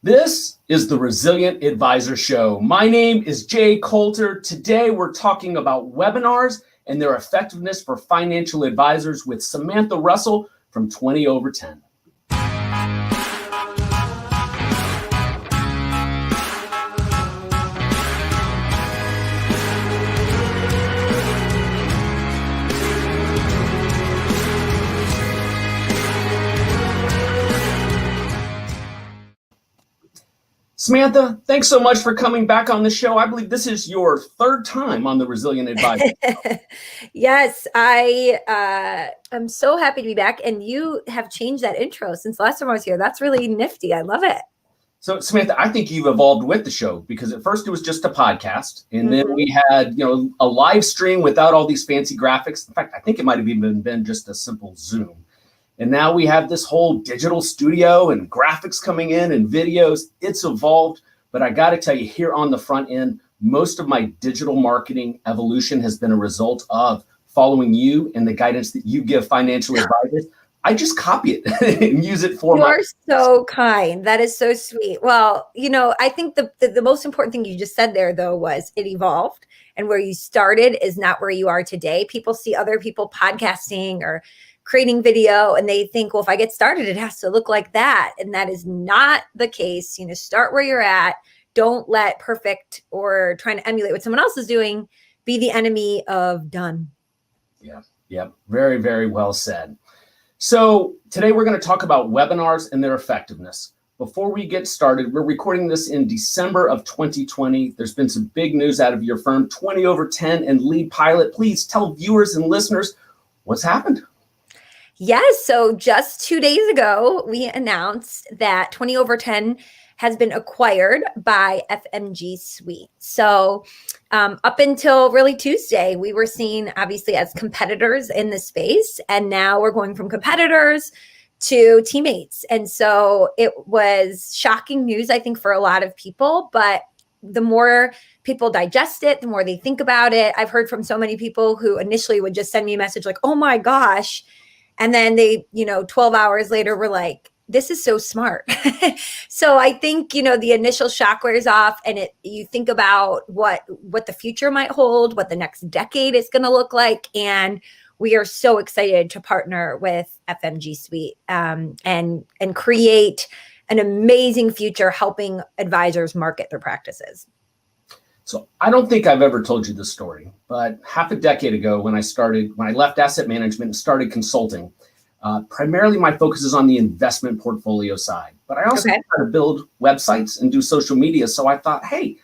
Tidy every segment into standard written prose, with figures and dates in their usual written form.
This is the Resilient Advisor Show. My name is Jay Coulter. Today we're talking about webinars and their effectiveness for financial advisors with Samantha Russell from 20 over 10. Samantha, thanks so much for coming back on the show. I believe this is your third time on the Resilient Advisor. Yes, I'm so happy to be back. And you have changed that intro since last time I was here. That's really nifty. I love it. So Samantha, I think you've evolved with the show because at first it was just a podcast. And then we had, a live stream without all these fancy graphics. In fact, I think it might have even been just a simple Zoom. And now we have this whole digital studio and graphics coming in and videos. It's evolved, but I got to tell you, here on the front end, most of my digital marketing evolution has been a result of following you and the guidance that you give financial advisors. I just copy it and use it for You are so kind. That is so sweet. Well, I think the most important thing you just said there, though, was it evolved. And where you started is not where you are today. People see other people podcasting or creating video and they think, well, if I get started, it has to look like that. And that is not the case. Start where you're at. Don't let perfect or trying to emulate what someone else is doing be the enemy of done. Yeah. Very, very well said. So today we're going to talk about webinars and their effectiveness. Before we get started, we're recording this in December of 2020. There's been some big news out of your firm, 20 over 10 and Lead Pilot. Please tell viewers and listeners what's happened. Yes. So just 2 days ago, we announced that 20 over 10 has been acquired by FMG Suite. So up until really Tuesday, we were seen obviously as competitors in the space. And now we're going from competitors to teammates. And so it was shocking news, I think, for a lot of people. But the more people digest it, the more they think about it. I've heard from so many people who initially would just send me a message like, oh my gosh. And then they, 12 hours later were like, this is so smart. So I think, the initial shock wears off and you think about what the future might hold, what the next decade is going to look like. And we are so excited to partner with FMG Suite and create an amazing future helping advisors market their practices. So I don't think I've ever told you this story, but half a decade ago when I left asset management and started consulting, primarily my focus is on the investment portfolio side, but I also try to build websites and do social media. So I thought, hey,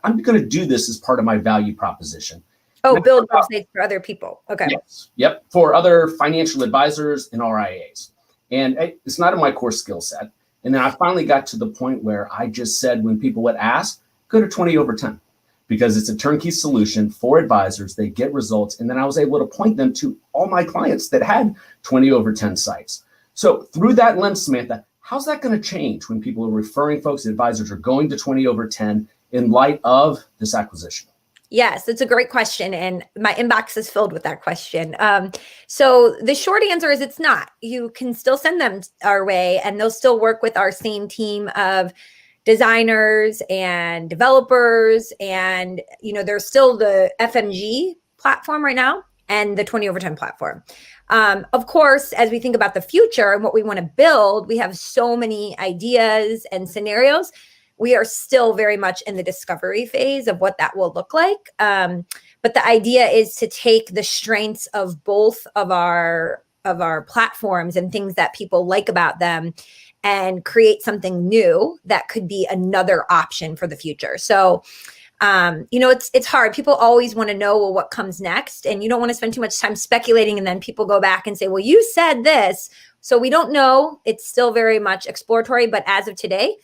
I'm going to do this as part of my value proposition. Oh, build websites for other people. Okay. Yes. Yep. For other financial advisors and RIAs. And it's not in my core skill set. And then I finally got to the point where I just said, when people would ask, go to 20 over 10. Because it's a turnkey solution for advisors. They get results. And then I was able to point them to all my clients that had 20 over 10 sites. So through that lens, Samantha, how's that going to change when people are referring folks, advisors are going to 20 over 10 in light of this acquisition? Yes, it's a great question. And my inbox is filled with that question. So the short answer is it's not. You can still send them our way and they'll still work with our same team of designers and developers. And, there's still the FMG platform right now and the 20 over 10 platform. Of course, as we think about the future and what we want to build, we have so many ideas and scenarios. We are still very much in the discovery phase of what that will look like. But the idea is to take the strengths of both of our platforms and things that people like about them and create something new that could be another option for the future. So, it's hard. People always want to know, well, what comes next? And you don't want to spend too much time speculating. And then people go back and say, well, you said this. So we don't know. It's still very much exploratory. But as of today,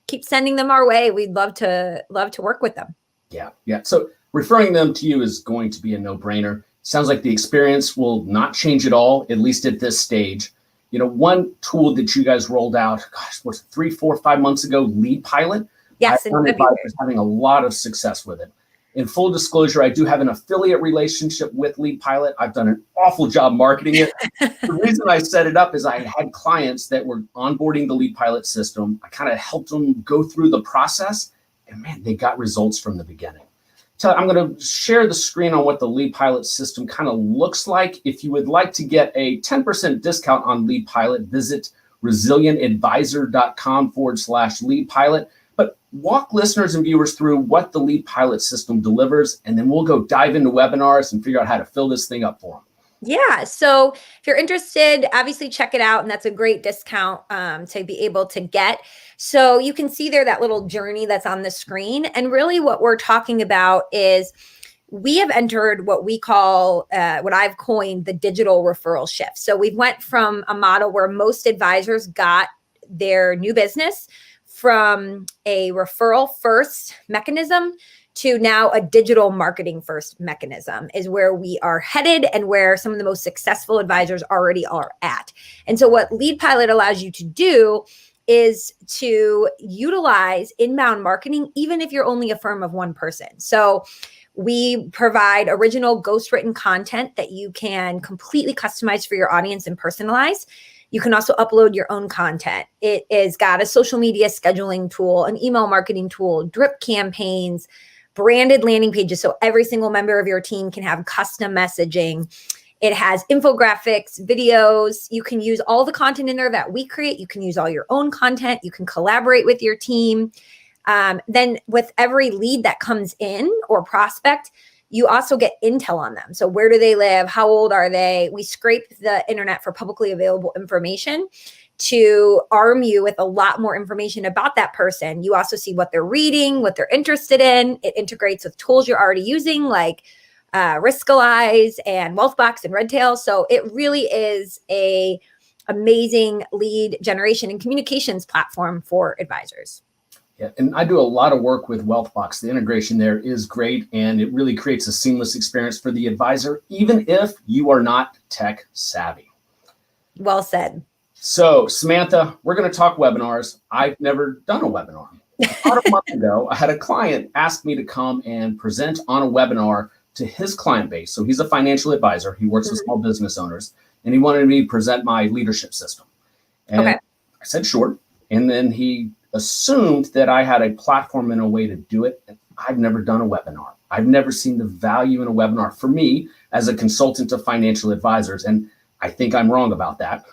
keep sending them our way. We'd love to work with them. Yeah. So referring them to you is going to be a no-brainer. Sounds like the experience will not change at all, at least at this stage. One tool that you guys rolled out, was 3, 4, 5 months ago, Lead Pilot. Yes, I found advisors having a lot of success with it. In full disclosure, I do have an affiliate relationship with Lead Pilot. I've done an awful job marketing it. The reason I set it up is I had clients that were onboarding the Lead Pilot system. I kind of helped them go through the process, and man, they got results from the beginning. So I'm going to share the screen on what the Lead Pilot system kind of looks like. If you would like to get a 10% discount on Lead Pilot, visit resilientadvisor.com/Lead Pilot. But walk listeners and viewers through what the Lead Pilot system delivers, and then we'll go dive into webinars and figure out how to fill this thing up for them. Yeah. So if you're interested, obviously check it out. And that's a great discount to be able to get. So you can see there that little journey that's on the screen. And really what we're talking about is we have entered what we call, what I've coined the digital referral shift. So we went from a model where most advisors got their new business from a referral first mechanism to now a digital marketing first mechanism is where we are headed and where some of the most successful advisors already are at. And so what Lead Pilot allows you to do is to utilize inbound marketing, even if you're only a firm of one person. So we provide original ghostwritten content that you can completely customize for your audience and personalize. You can also upload your own content. It has got a social media scheduling tool, an email marketing tool, drip campaigns, branded landing pages. So every single member of your team can have custom messaging. It has infographics, videos. You can use all the content in there that we create. You can use all your own content. You can collaborate with your team. Then with every lead that comes in or prospect, you also get intel on them. So where do they live? How old are they? We scrape the internet for publicly available information to arm you with a lot more information about that person. You also see what they're reading, what they're interested in. It integrates with tools you're already using like Riskalyze and Wealthbox and Redtail. So it really is a amazing lead generation and communications platform for advisors. Yeah, and I do a lot of work with Wealthbox. The integration there is great, and it really creates a seamless experience for the advisor, even if you are not tech savvy. Well said. So, Samantha, we're going to talk webinars. I've never done a webinar. About a month ago, I had a client ask me to come and present on a webinar to his client base. So he's a financial advisor. He works with small business owners, and he wanted me to present my leadership system. And I said, sure. And then he assumed that I had a platform and a way to do it. And I've never done a webinar. I've never seen the value in a webinar for me as a consultant to financial advisors. And I think I'm wrong about that.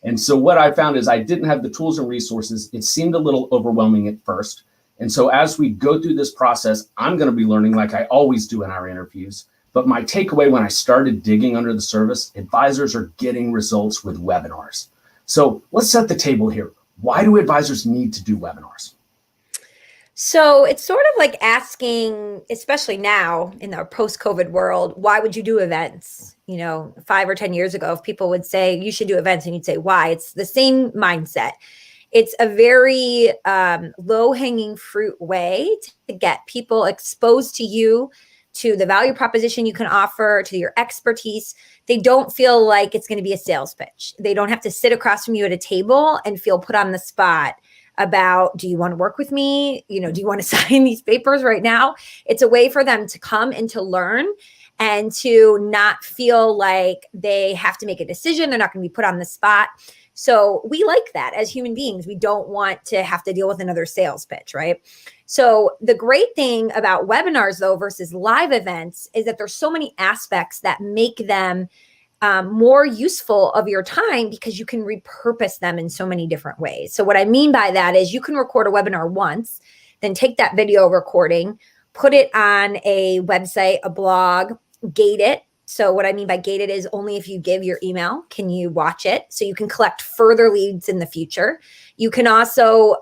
And so what I found is I didn't have the tools and resources. It seemed a little overwhelming at first. And so as we go through this process, I'm going to be learning like I always do in our interviews. But my takeaway when I started digging under the surface, advisors are getting results with webinars. So let's set the table here. Why do advisors need to do webinars? So it's sort of like asking, especially now in our post-COVID world, why would you do events? 5 or 10 years ago, if people would say you should do events and you'd say, why? It's the same mindset. It's a very low-hanging fruit way to get people exposed to you, to the value proposition you can offer, to your expertise. They don't feel like it's going to be a sales pitch. They don't have to sit across from you at a table and feel put on the spot about, do you want to work with me? Do you want to sign these papers right now? It's a way for them to come and to learn and to not feel like they have to make a decision. They're not going to be put on the spot. So we like that as human beings. We don't want to have to deal with another sales pitch, right? So the great thing about webinars, though, versus live events is that there's so many aspects that make them more useful of your time because you can repurpose them in so many different ways. So what I mean by that is you can record a webinar once, then take that video recording, put it on a website, a blog, gate it. So what I mean by gated is only if you give your email can you watch it. So you can collect further leads in the future. You can also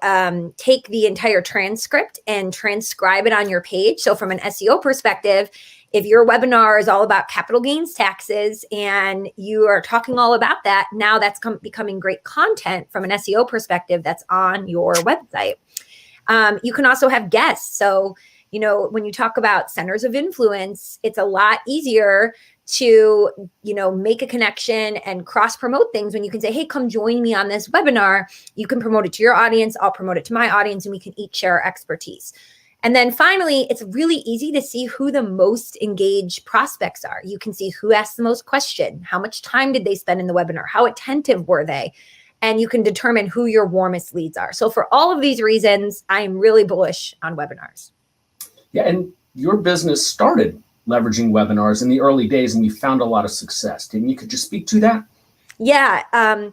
take the entire transcript and transcribe it on your page. So from an SEO perspective, if your webinar is all about capital gains taxes and you are talking all about that, now that's becoming great content from an SEO perspective that's on your website. You can also have guests. So, when you talk about centers of influence, it's a lot easier to, make a connection and cross promote things when you can say, hey, come join me on this webinar. You can promote it to your audience. I'll promote it to my audience and we can each share our expertise. And then finally, it's really easy to see who the most engaged prospects are. You can see who asked the most question, how much time did they spend in the webinar, how attentive were they? And you can determine who your warmest leads are. So for all of these reasons, I'm really bullish on webinars. Yeah, and your business started leveraging webinars in the early days, and you found a lot of success. Didn't you? Could you speak to that? Yeah.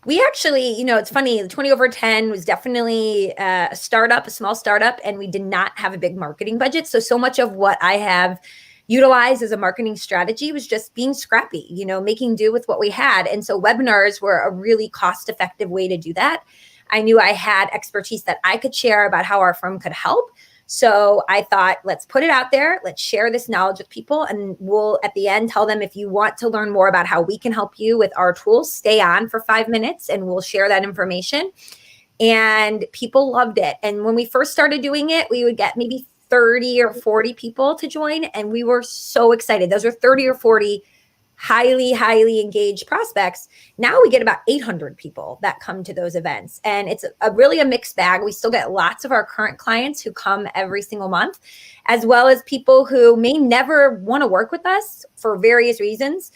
We actually, it's funny, the 20 over 10 was definitely a startup, a small startup, and we did not have a big marketing budget. So much of what I have utilized as a marketing strategy was just being scrappy, making do with what we had. And so webinars were a really cost-effective way to do that. I knew I had expertise that I could share about how our firm could help. So I thought, let's put it out there. Let's share this knowledge with people. And we'll, at the end, tell them if you want to learn more about how we can help you with our tools, stay on for 5 minutes and we'll share that information. And people loved it. And when we first started doing it, we would get maybe 30 or 40 people to join. And we were so excited. Those are 30 or 40 highly engaged prospects. Now we get about 800 people that come to those events. And it's really a mixed bag. We still get lots of our current clients who come every single month, as well as people who may never want to work with us for various reasons.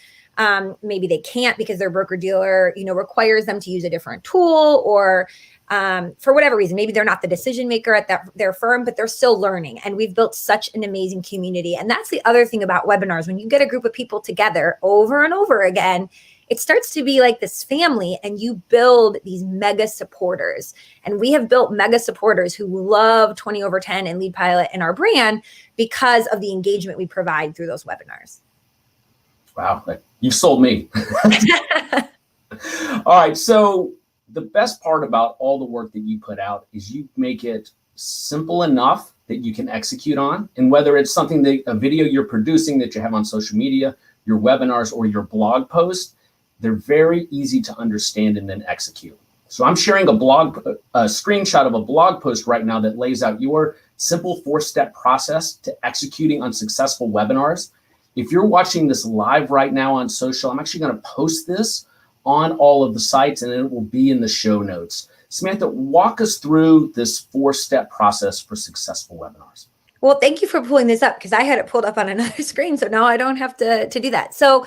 Maybe they can't because their broker dealer, requires them to use a different tool, or for whatever reason, maybe they're not the decision maker at their firm, but they're still learning. And we've built such an amazing community. And that's the other thing about webinars. When you get a group of people together over and over again, it starts to be like this family, and you build these mega supporters. And we have built mega supporters who love 20 over 10 and Lead Pilot and our brand because of the engagement we provide through those webinars. Wow, you sold me. All right, so the best part about all the work that you put out is you make it simple enough that you can execute on. And whether it's something that a video you're producing that you have on social media, your webinars, or your blog post, they're very easy to understand and then execute. So I'm sharing a screenshot of a blog post right now that lays out your simple 4-step process to executing on successful webinars. If you're watching this live right now on social, I'm actually going to post this on all of the sites, and it will be in the show notes. Samantha, walk us through this 4-step process for successful webinars. Well, thank you for pulling this up because I had it pulled up on another screen. So now I don't have to do that. So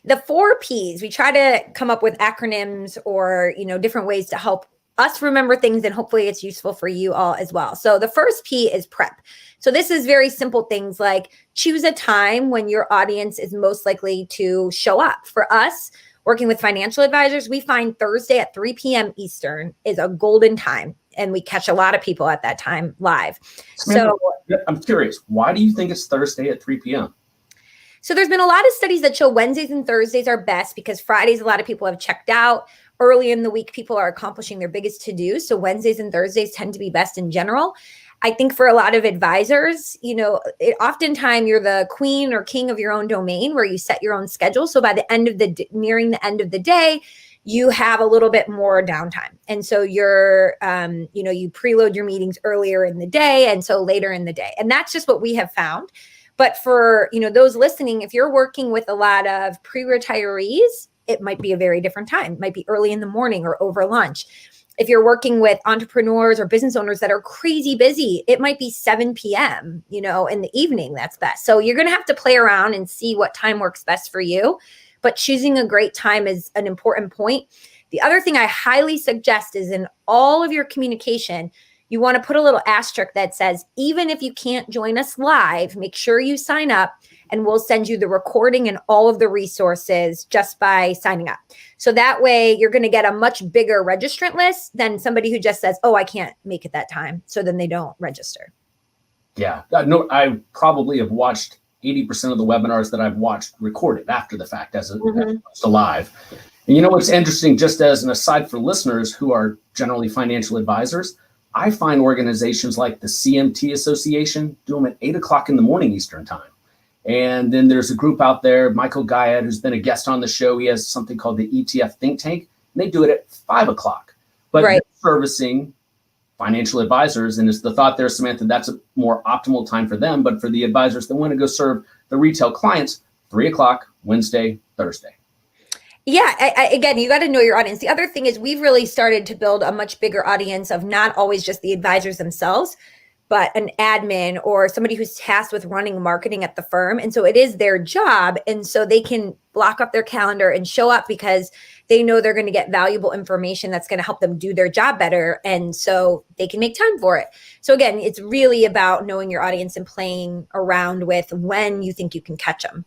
the 4 Ps, we try to come up with acronyms or, different ways to help us remember things, and hopefully it's useful for you all as well. So the first P is prep. So this is very simple things like choose a time when your audience is most likely to show up. For us, working with financial advisors, we find Thursday at 3 p.m. Eastern is a golden time, and we catch a lot of people at that time live. Samantha, I'm curious, why do you think it's Thursday at 3 p.m.? So there's been a lot of studies that show Wednesdays and Thursdays are best because Fridays, a lot of people have checked out. Early in the week, people are accomplishing their biggest to-dos. So Wednesdays and Thursdays tend to be best in general. I think for a lot of advisors, oftentimes you're the queen or king of your own domain where you set your own schedule. So by the end of nearing the end of the day, you have a little bit more downtime. And so you're, you preload your meetings earlier in the day and so later in the day. And that's just what we have found. But for, those listening, if you're working with a lot of pre-retirees, it might be a very different time. It might be early in the morning or over lunch. If you're working with entrepreneurs or business owners that are crazy busy, it might be 7 p.m., in the evening, that's best. So you're going to have to play around and see what time works best for you. But choosing a great time is an important point. The other thing I highly suggest is in all of your communication, you want to put a little asterisk that says, even if you can't join us live, make sure you sign up and we'll send you the recording and all of the resources just by signing up. So that way you're going to get a much bigger registrant list than somebody who just says, oh, I can't make it that time. So then they don't register. Yeah, no, I probably have watched 80% of the webinars that I've watched recorded after the fact as opposed to live. And what's interesting, just as an aside for listeners who are generally financial advisors, I find organizations like the CMT Association do them at 8 o'clock in the morning Eastern time. And then there's a group out there, Michael Guyad, who's been a guest on the show. He has something called the ETF Think Tank, and they do it at 5 o'clock. But they're servicing financial advisors, and it's the thought there, Samantha, that's a more optimal time for them. But for the advisors that want to go serve the retail clients, 3 o'clock, Wednesday, Thursday. Yeah, again, you got to know your audience. The other thing is we've really started to build a much bigger audience of not always just the advisors themselves, but an admin or somebody who's tasked with running marketing at the firm. And so it is their job. And so they can block up their calendar and show up because they know they're going to get valuable information that's going to help them do their job better. And so they can make time for it. So again, it's really about knowing your audience and playing around with when you think you can catch them.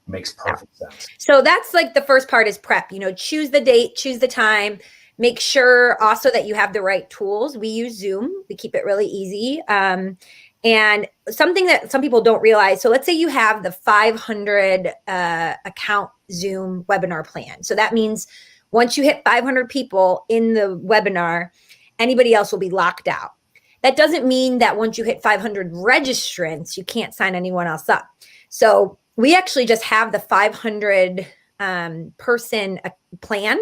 Makes perfect sense. So that's like the first part is prep, choose the date, choose the time. Make sure also that you have the right tools. We use Zoom. We keep it really easy. And something that some people don't realize. So let's say you have the 500 account Zoom webinar plan. So that means once you hit 500 people in the webinar, anybody else will be locked out. That doesn't mean that once you hit 500 registrants, you can't sign anyone else up. So we actually just have the 500 person plan.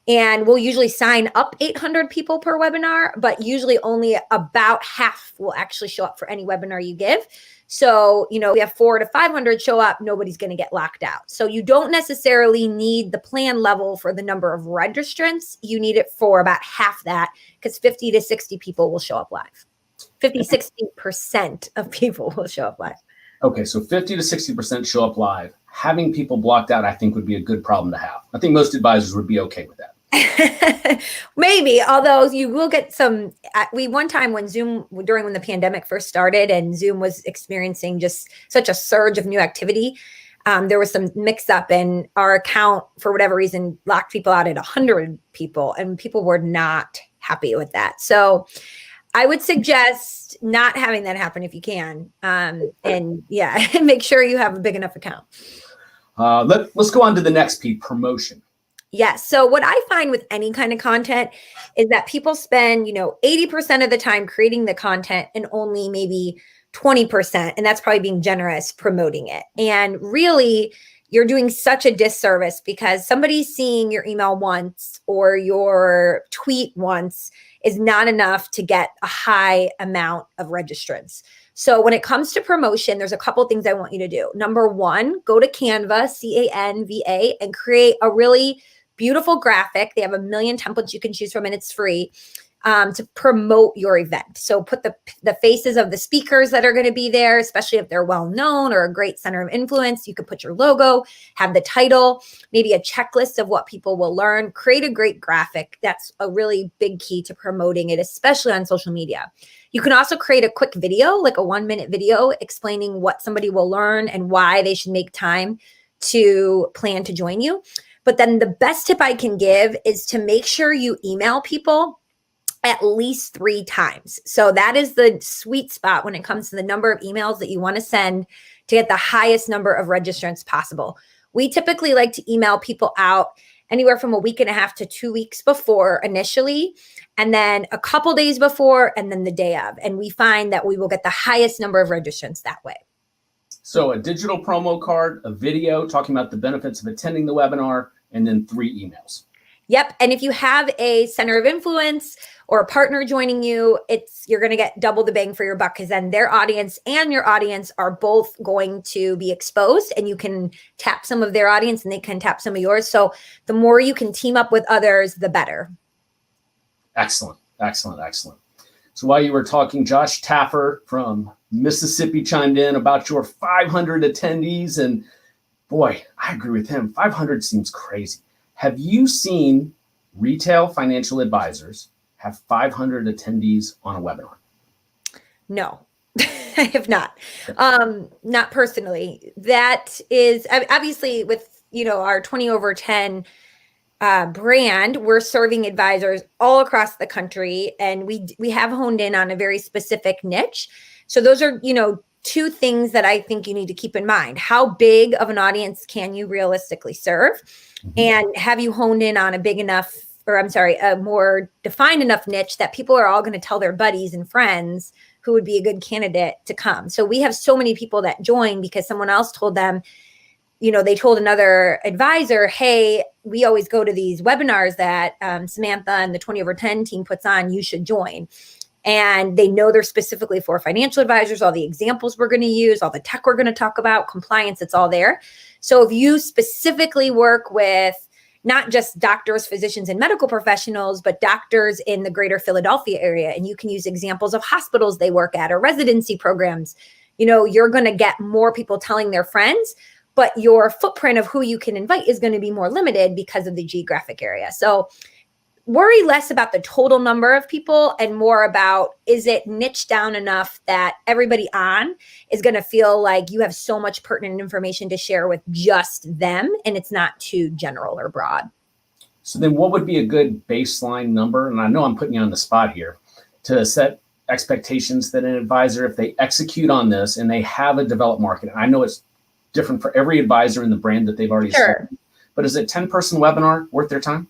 And we'll usually sign up 800 people per webinar, but usually only about half will actually show up for any webinar you give. So, we have 400 to 500 show up, nobody's going to get locked out. So you don't necessarily need the plan level for the number of registrants. You need it for about half that, because 50 to 60 people will show up live. 60% of people will show up live. Okay, so 50 to 60% show up live. Having people blocked out, I think, would be a good problem to have. I think most advisors would be okay with that. Maybe, although you will get some. One time when the pandemic first started and Zoom was experiencing just such a surge of new activity, there was some mix up, and our account, for whatever reason, locked people out at 100 people, and people were not happy with that. So I would suggest not having that happen if you can. And make sure you have a big enough account. Let's go on to the next P, promotion. Yes. So what I find with any kind of content is that people spend, 80% of the time creating the content and only maybe 20%, and that's probably being generous, promoting it. And really, you're doing such a disservice, because somebody seeing your email once or your tweet once is not enough to get a high amount of registrants. So when it comes to promotion, there's a couple things I want you to do. Number one, go to Canva, Canva, and create a really beautiful graphic. They have 1 million templates you can choose from, and it's free, to promote your event. So put the faces of the speakers that are going to be there, especially if they're well known or a great center of influence. You could put your logo, have the title, maybe a checklist of what people will learn. Create a great graphic. That's a really big key to promoting it, especially on social media. You can also create a quick video, like a 1-minute video explaining what somebody will learn and why they should make time to plan to join you. But then the best tip I can give is to make sure you email people at least 3 times. So that is the sweet spot when it comes to the number of emails that you want to send to get the highest number of registrants possible. We typically like to email people out anywhere from a week and a half to 2 weeks before initially, and then a couple days before, and then the day of. And we find that we will get the highest number of registrants that way. So a digital promo card, a video talking about the benefits of attending the webinar, and then 3 emails. Yep. And if you have a center of influence or a partner joining you, you're going to get double the bang for your buck, because then their audience and your audience are both going to be exposed, and you can tap some of their audience and they can tap some of yours. So the more you can team up with others, the better. Excellent. So while you were talking, Josh Taffer from Mississippi chimed in about your 500 attendees, and boy, I agree with him. 500 seems crazy. Have you seen retail financial advisors have 500 attendees on a webinar? No, I have not. Not personally. That is obviously with, our 20 over 10 brand, we're serving advisors all across the country, and we have honed in on a very specific niche. So those are, 2 things that I think you need to keep in mind. How big of an audience can you realistically serve? Mm-hmm. And have you honed in on a more defined enough niche that people are all going to tell their buddies and friends who would be a good candidate to come? So we have so many people that join because someone else told them, they told another advisor, hey, we always go to these webinars that Samantha and the 20 over 10 team puts on, you should join. And they know they're specifically for financial advisors, all the examples we're going to use, all the tech we're going to talk about, compliance, it's all there. So if you specifically work with not just doctors, physicians, and medical professionals, but doctors in the greater Philadelphia area. And you can use examples of hospitals they work at or residency programs. You're going to get more people telling their friends, but your footprint of who you can invite is going to be more limited because of the geographic area. So worry less about the total number of people and more about, is it niche down enough that everybody on is going to feel like you have so much pertinent information to share with just them and it's not too general or broad. So then what would be a good baseline number? And I know I'm putting you on the spot here to set expectations that an advisor, if they execute on this and they have a developed market, and I know it's different for every advisor in the brand that they've already started, but is a 10-person webinar worth their time?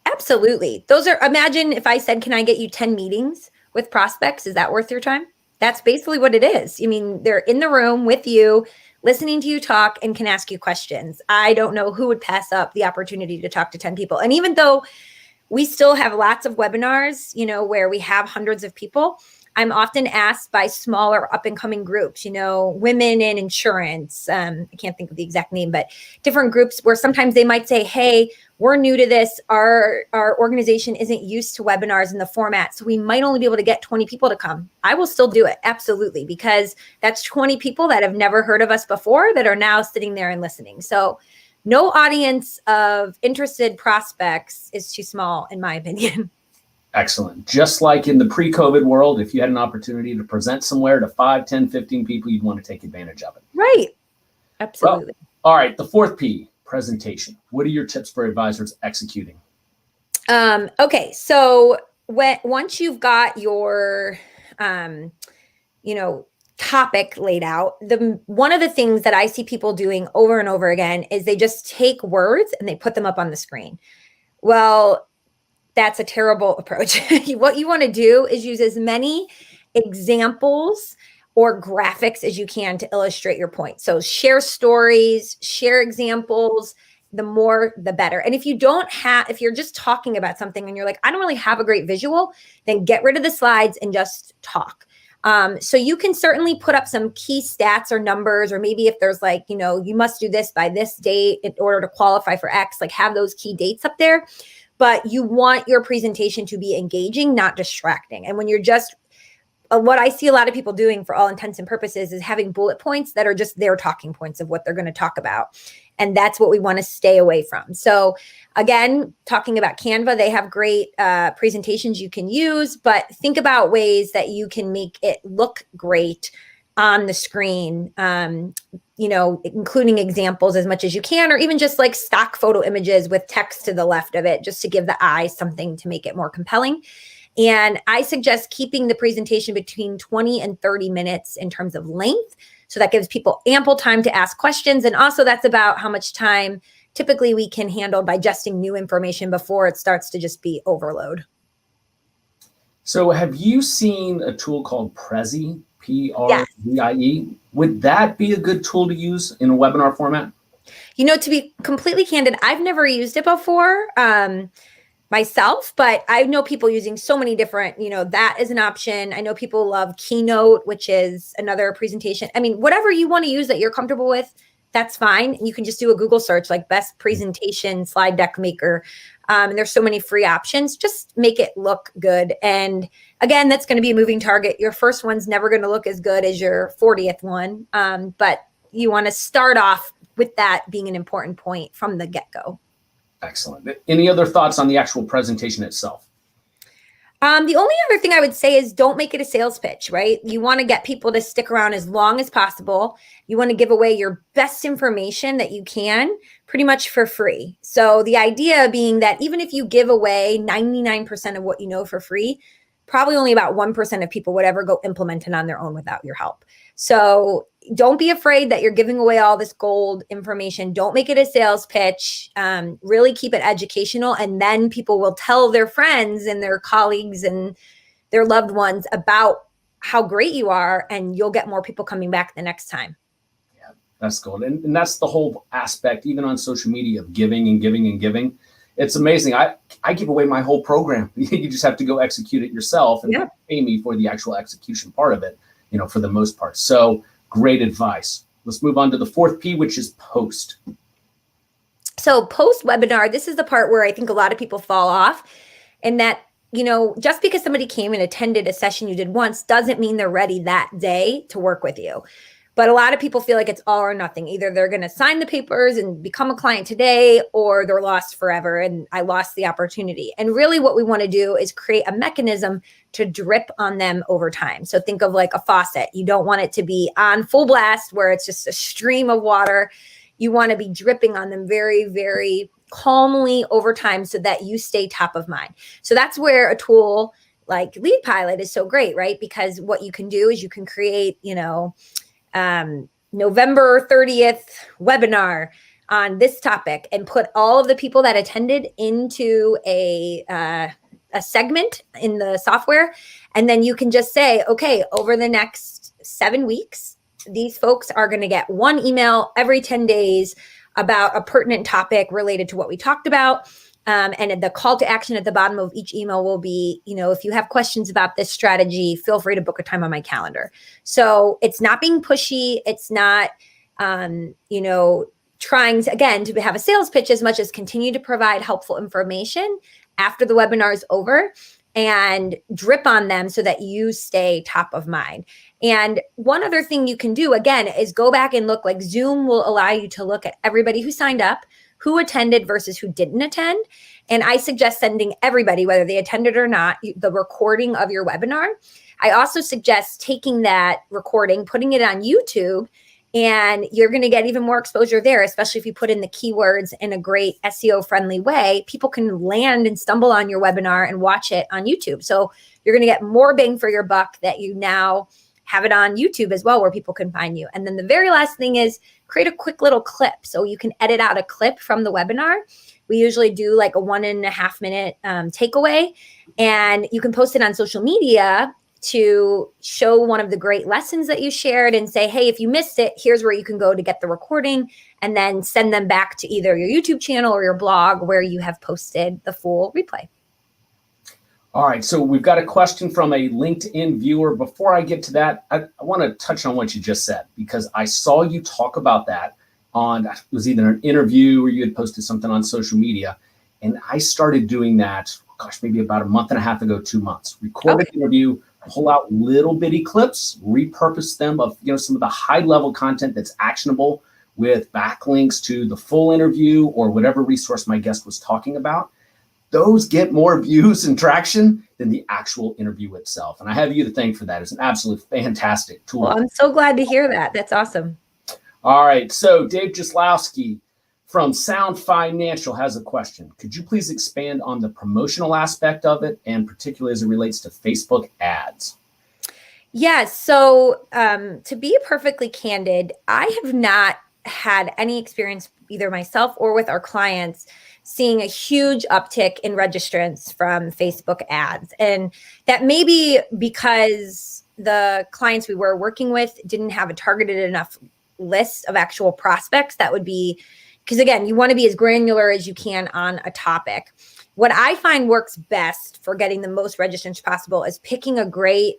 Absolutely. Imagine if I said, can I get you 10 meetings with prospects? Is that worth your time? That's basically what it is. I mean, they're in the room with you, listening to you talk and can ask you questions. I don't know who would pass up the opportunity to talk to 10 people. And even though we still have lots of webinars, where we have hundreds of people, I'm often asked by smaller up and coming groups, women in insurance. I can't think of the exact name, but different groups where sometimes they might say, hey, we're new to this. Our organization isn't used to webinars in the format. So we might only be able to get 20 people to come. I will still do it. Absolutely. Because that's 20 people that have never heard of us before that are now sitting there and listening. So no audience of interested prospects is too small, in my opinion. Excellent. Just like in the pre-COVID world, if you had an opportunity to present somewhere to 5, 10, 15 people, you'd want to take advantage of it. Right. Absolutely. Well, all right. The fourth P, presentation. What are your tips for advisors executing? Okay. So once you've got your, topic laid out, one of the things that I see people doing over and over again is they just take words and they put them up on the screen. Well, that's a terrible approach. What you want to do is use as many examples or graphics as you can to illustrate your point. So share stories, share examples, the more, the better. And if you're just talking about something and you're like, I don't really have a great visual, then get rid of the slides and just talk. So you can certainly put up some key stats or numbers, or maybe if there's like, you must do this by this date in order to qualify for X, like have those key dates up there. But you want your presentation to be engaging, not distracting. And when you're just, what I see a lot of people doing for all intents and purposes is having bullet points that are just their talking points of what they're going to talk about. And that's what we want to stay away from. So again, talking about Canva, they have great presentations you can use, but think about ways that you can make it look great on the screen, including examples as much as you can, or even just like stock photo images with text to the left of it, just to give the eye something to make it more compelling. And I suggest keeping the presentation between 20 and 30 minutes in terms of length. So that gives people ample time to ask questions. And also that's about how much time typically we can handle digesting new information before it starts to just be overload. So have you seen a tool called Prezi? Przie? Yes. Would that be a good tool to use in a webinar format? To be completely candid, I've never used it before myself, but I know people using so many different, that is an option. I know people love Keynote, which is another presentation. I mean, whatever you want to use that you're comfortable with, that's fine. You can just do a Google search like best presentation slide deck maker. And there's so many free options. Just make it look good. And again, that's going to be a moving target. Your first one's never going to look as good as your 40th one. But you want to start off with that being an important point from the get-go. Excellent. Any other thoughts on the actual presentation itself? The only other thing I would say is don't make it a sales pitch, right? You want to get people to stick around as long as possible. You want to give away your best information that you can pretty much for free. So the idea being that even if you give away 99% of what you know for free, probably only about 1% of people would ever go implement it on their own without your help. So don't be afraid that you're giving away all this gold information. Don't make it a sales pitch. Really keep it educational. And then people will tell their friends and their colleagues and their loved ones about how great you are. And you'll get more people coming back the next time. Yeah, that's gold. And that's the whole aspect, even on social media, of giving and giving and giving. It's amazing. I give away my whole program. You just have to go execute it yourself and pay me for the actual execution part of it, for the most part. So great advice. Let's move on to the fourth P, which is post. So post webinar, this is the part where I think a lot of people fall off, and that, just because somebody came and attended a session you did once doesn't mean they're ready that day to work with you. But a lot of people feel like it's all or nothing. Either they're going to sign the papers and become a client today, or they're lost forever and I lost the opportunity. And really what we want to do is create a mechanism to drip on them over time. So think of like a faucet. You don't want it to be on full blast where it's just a stream of water. You want to be dripping on them very, very calmly over time so that you stay top of mind. So that's where a tool like Lead Pilot is so great, right? Because what you can do is you can create, November 30th webinar on this topic and put all of the people that attended into a segment in the software. And then you can just say, okay, over the next 7 weeks, these folks are going to get one email every 10 days about a pertinent topic related to what we talked about. And the call to action at the bottom of each email will be, if you have questions about this strategy, feel free to book a time on my calendar. So it's not being pushy. It's not, trying to, again, to have a sales pitch as much as continue to provide helpful information after the webinar is over and drip on them so that you stay top of mind. And one other thing you can do, again, is go back and look. Like Zoom will allow you to look at everybody who signed up, who attended versus who didn't attend. And I suggest sending everybody, whether they attended or not, the recording of your webinar. I also suggest taking that recording, putting it on YouTube, and you're going to get even more exposure there, especially if you put in the keywords in a great SEO friendly way. People can land and stumble on your webinar and watch it on YouTube. So you're going to get more bang for your buck that you now have it on YouTube as well, where people can find you. And then the very last thing is create a quick little clip. So you can edit out a clip from the webinar. We usually do like a 1.5 minute takeaway, and you can post it on social media to show one of the great lessons that you shared and say, hey, if you missed it, here's where you can go to get the recording, and then send them back to either your YouTube channel or your blog where you have posted the full replay. All right, so we've got a question from a LinkedIn viewer. Before I get to that, I want to touch on what you just said, because I saw you talk about that on, it was either an interview or you had posted something on social media. And I started doing that, maybe about a month and a half ago, 2 months. Record an interview, pull out little bitty clips, repurpose them of some of the high level content that's actionable with backlinks to the full interview or whatever resource my guest was talking about. Those get more views and traction than the actual interview itself. And I have you to thank for that. It's an absolutely fantastic tool. Well, I'm so glad to hear that. That's awesome. All right. So Dave Jaslowski from Sound Financial has a question. Could you please expand on the promotional aspect of it, and particularly as it relates to Facebook ads? Yes. So to be perfectly candid, I have not had any experience either myself or with our clients seeing a huge uptick in registrants from Facebook ads. And that may be because the clients we were working with didn't have a targeted enough list of actual prospects. That would be, because again, you want to be as granular as you can on a topic. What I find works best for getting the most registrants possible is picking a great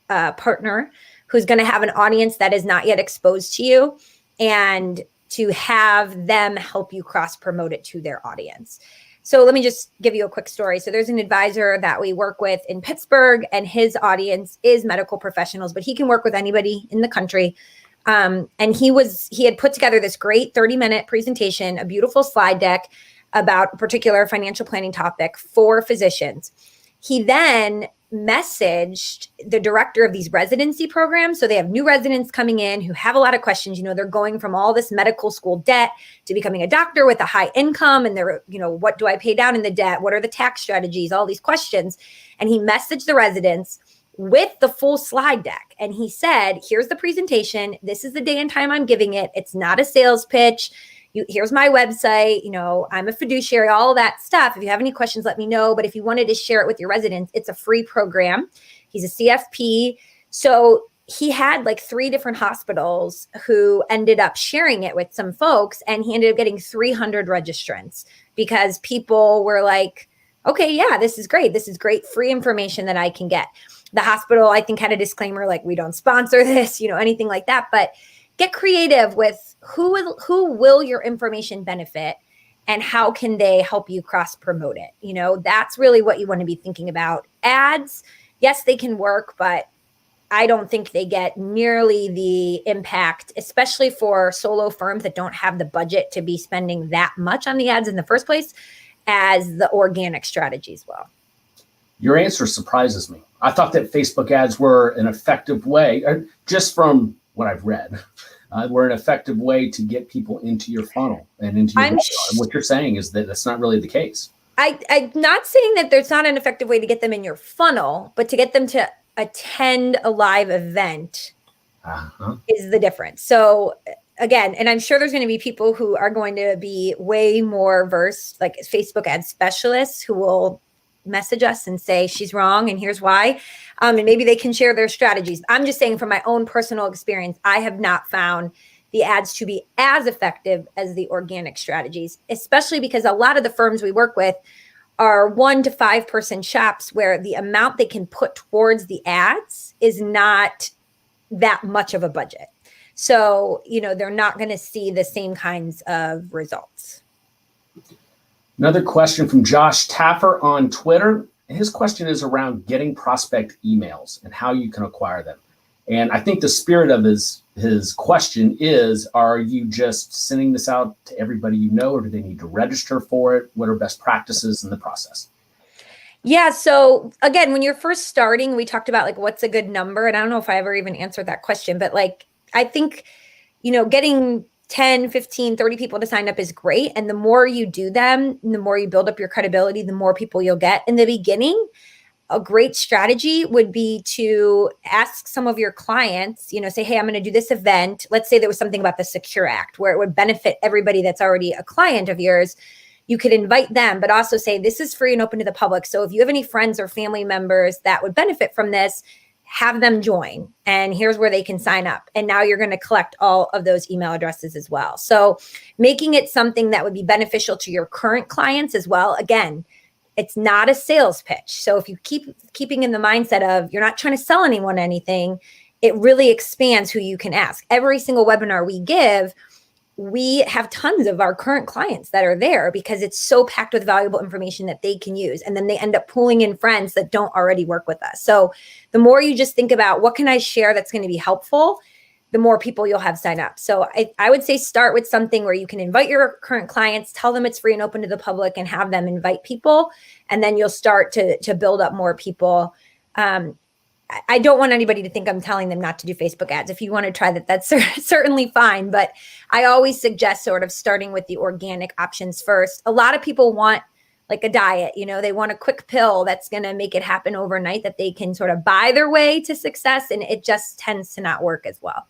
partner who's going to have an audience that is not yet exposed to you, and to have them help you cross promote it to their audience. So let me just give you a quick story. So there's an advisor that we work with in Pittsburgh, and his audience is medical professionals, but he can work with anybody in the country. And he had put together this great 30-minute presentation, a beautiful slide deck about a particular financial planning topic for physicians. He then messaged the director of these residency programs. So they have new residents coming in who have a lot of questions. They're going from all this medical school debt to becoming a doctor with a high income. And they're, what do I pay down in the debt? What are the tax strategies? All these questions. And he messaged the residents with the full slide deck. And he said, here's the presentation. This is the day and time I'm giving it. It's not a sales pitch. Here's my website, I'm a fiduciary, all that stuff. If you have any questions, let me know. But if you wanted to share it with your residents, it's a free program. He's a CFP. So he had like 3 different hospitals who ended up sharing it with some folks, and he ended up getting 300 registrants because people were like, okay, yeah, this is great. This is great free information that I can get. The hospital, I think, had a disclaimer like, we don't sponsor this, anything like that. But get creative with who will your information benefit, and how can they help you cross promote it? That's really what you want to be thinking about. Ads, yes, they can work, but I don't think they get nearly the impact, especially for solo firms that don't have the budget to be spending that much on the ads in the first place, as the organic strategies will. Your answer surprises me. I thought that Facebook ads were an effective way, just from what I've read, were an effective way to get people into your funnel and into your webinar. What you're saying is that that's not really the case. I'm not saying that there's not an effective way to get them in your funnel, but to get them to attend a live event is the difference. So again, and I'm sure there's going to be people who are going to be way more versed, like Facebook ad specialists, who will message us and say she's wrong and here's why. And maybe they can share their strategies. I'm just saying from my own personal experience, I have not found the ads to be as effective as the organic strategies, especially because a lot of the firms we work with are 1 to 5 person shops where the amount they can put towards the ads is not that much of a budget. So, they're not going to see the same kinds of results. Another question from Josh Taffer on Twitter. His question is around getting prospect emails and how you can acquire them. And I think the spirit of his question is, are you just sending this out to everybody you know, or do they need to register for it? What are best practices in the process? Yeah. So again, when you're first starting, we talked about what's a good number. And I don't know if I ever even answered that question, but I think, getting 10, 15, 30 people to sign up is great. And the more you do them, the more you build up your credibility, the more people you'll get. In the beginning, a great strategy would be to ask some of your clients, say, hey, I'm going to do this event. Let's say there was something about the Secure Act where it would benefit everybody that's already a client of yours. You could invite them, but also say, this is free and open to the public. So if you have any friends or family members that would benefit from this, have them join. And here's where they can sign up. And now you're going to collect all of those email addresses as well. So making it something that would be beneficial to your current clients as well. Again, it's not a sales pitch. So if you keeping in the mindset of you're not trying to sell anyone anything, it really expands who you can ask. Every single webinar we give, we have tons of our current clients that are there because it's so packed with valuable information that they can use. And then they end up pulling in friends that don't already work with us. So the more you just think about what can I share that's going to be helpful, the more people you'll have sign up. So I would say start with something where you can invite your current clients, tell them it's free and open to the public, and have them invite people. And then you'll start to build up more people. I don't want anybody to think I'm telling them not to do Facebook ads. If you want to try that, that's certainly fine. But I always suggest sort of starting with the organic options first. A lot of people want a diet, they want a quick pill that's going to make it happen overnight, that they can sort of buy their way to success. And it just tends to not work as well.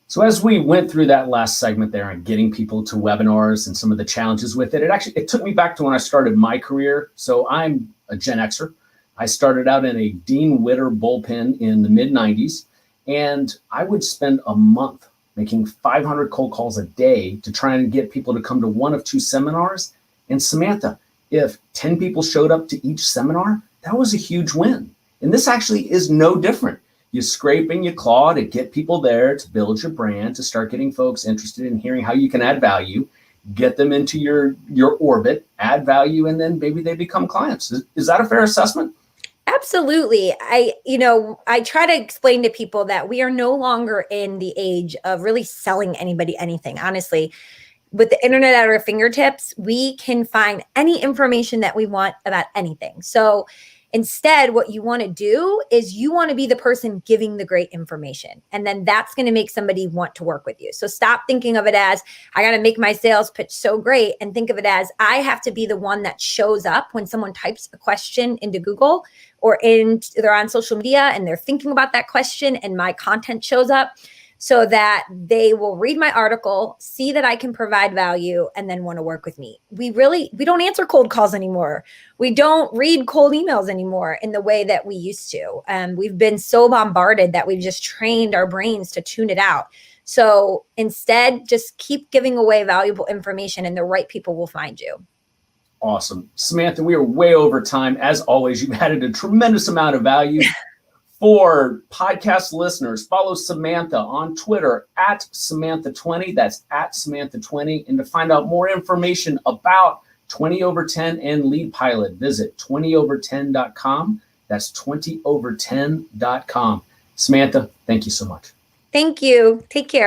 So as we went through that last segment there and getting people to webinars and some of the challenges with it, it took me back to when I started my career. So I'm a Gen Xer. I started out in a Dean Witter bullpen in the mid 90s, and I would spend a month making 500 cold calls a day to try and get people to come to one of 2 seminars. And Samantha, if 10 people showed up to each seminar, that was a huge win. And this actually is no different. You scrape and you claw to get people there, to build your brand, to start getting folks interested in hearing how you can add value, get them into your orbit, add value, and then maybe they become clients. Is that a fair assessment? Absolutely. I try to explain to people that we are no longer in the age of really selling anybody anything. Honestly, with the internet at our fingertips, we can find any information that we want about anything. So instead, what you want to do is you want to be the person giving the great information. And then that's going to make somebody want to work with you. So stop thinking of it as, I got to make my sales pitch so great, and think of it as, I have to be the one that shows up when someone types a question into Google or they're on social media and they're thinking about that question, and my content shows up, so that they will read my article, see that I can provide value, and then want to work with me. We don't answer cold calls anymore. We don't read cold emails anymore in the way that we used to. We've been so bombarded that we've just trained our brains to tune it out. So instead, just keep giving away valuable information, and the right people will find you. Awesome. Samantha, we are way over time. As always, you've added a tremendous amount of value. For podcast listeners, follow Samantha on Twitter at Samantha20. That's at Samantha20. And to find out more information about 20/10 and Lead Pilot, visit 20over10.com. That's 20over10.com. Samantha, thank you so much. Thank you. Take care.